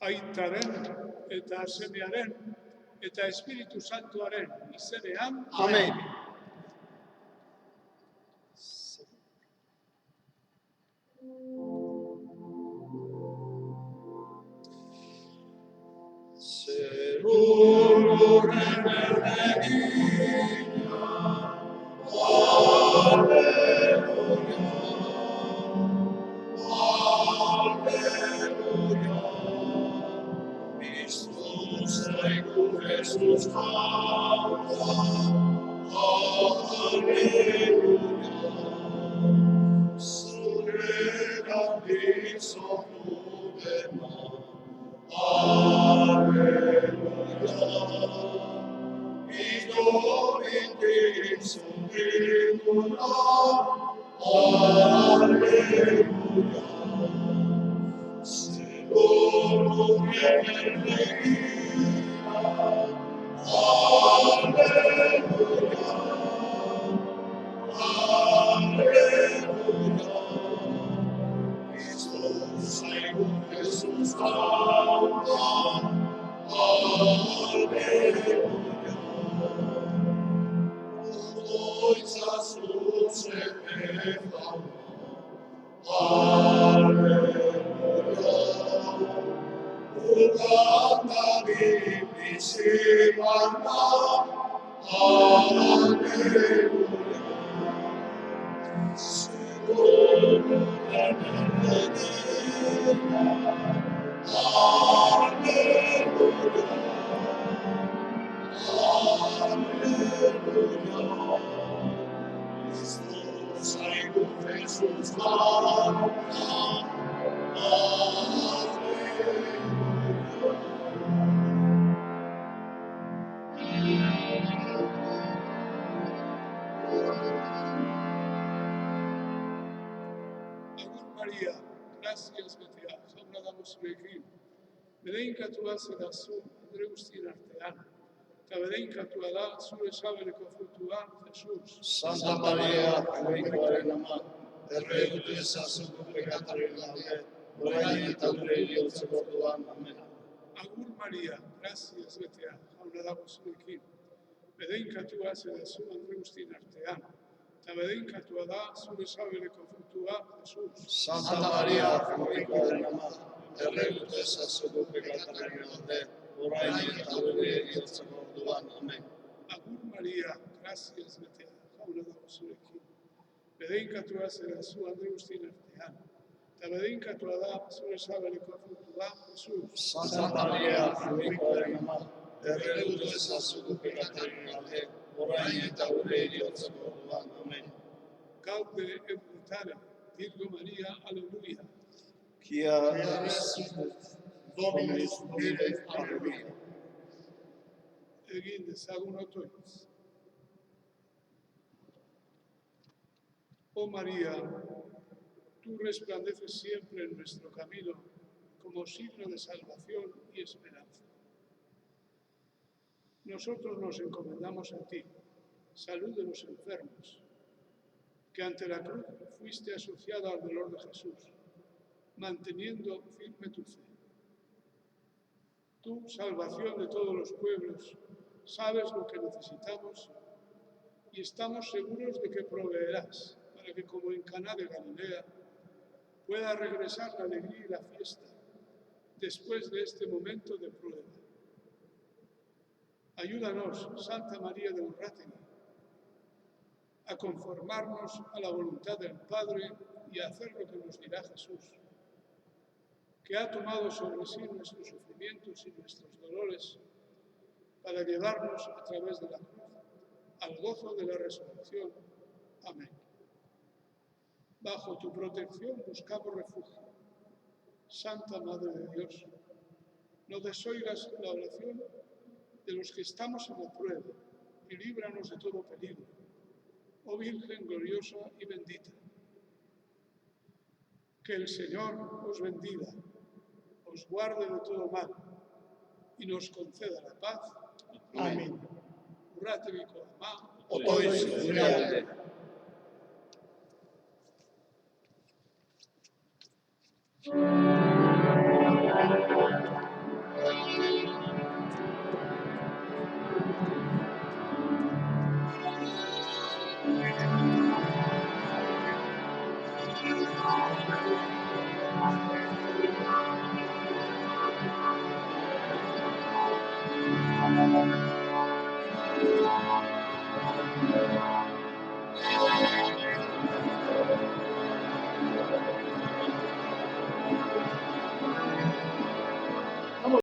Aitaren eta Semearen eta Espiritu Santuaren izenean. Amen. Zeruren erregina, Alleluia, Alleluia. Christus zaigu Jesus canta, Alleluia. Zure gandik sofrudema, Alleluia. Idorindik sofriduna, Alleluia. Segorum energia, Alleluia, Alleluia. Christus zaigu Jesus canta, Alleluia. Ojca sluce pevamo, Alleluia. Uganda vivissimana, Alleluia. Segorum energia, Alleluia, Alleluia. Christus zaigu Jesus canta, Alleluia. Agur Maria, gracias betea, jauna dago zurekin. Bedeinkatua zerazu Andre guztien artean, eta bedeinkatua da zure sabeleko frutua, Jesus. Santa Maria, Jainkoaren ama, erregutu ezazu pekataren alde, orain eta gure heriotzeko orduan. Amen. Agur Maria, gracias betea, jauna dago zurekin. Bedeinkatua zerazu Andre guztien artean, eta bedeinkatua da zure sabeleko frutua, Jesus. Santa Maria, Jainkoaren ama, erregutu ezazu pekataren alde, orain eta gure heriotzeko orduan. Amen. Agur Maria, gracias betea, jauna dago zurekin. Bedeinkatua zerazu Andre guztien artean, eta bedeinkatua da zure sabeleko frutua, Jesus. Santa Maria, Jainkoaren ama, erregutu ezazu pekataren alde, orain eta gure heriotzeko orduan. Amen. Gaude et votare, Virgo Maria, Alleluia. Quia resurrectus Dominus vive, Alleluia. Egin dezagun otoitz. Oh María, tú resplandeces siempre en nuestro camino como signo de salvación y esperanza. Nosotros nos encomendamos a ti, salud de los enfermos, que ante la cruz fuiste asociado al dolor de Jesús, manteniendo firme tu fe. Tú, salvación de todos los pueblos, sabes lo que necesitamos y estamos seguros de que proveerás para que, como en Caná de Galilea, pueda regresar la alegría y la fiesta después de este momento de prueba. Ayúdanos, Santa María de Urrátegui, a conformarnos a la voluntad del Padre y a hacer lo que nos dirá Jesús, que ha tomado sobre sí nuestros sufrimientos y nuestros dolores para llevarnos a través de la cruz al gozo de la resurrección. Amén. Bajo tu protección buscamos refugio. Santa Madre de Dios, no desoigas la oración de los que estamos en la prueba y líbranos de todo peligro. Oh Virgen gloriosa y bendita, que el Señor os bendiga, os guarde de todo mal y nos conceda la paz. Amén. Urrátegui con la mano. Otoitz, gure alde.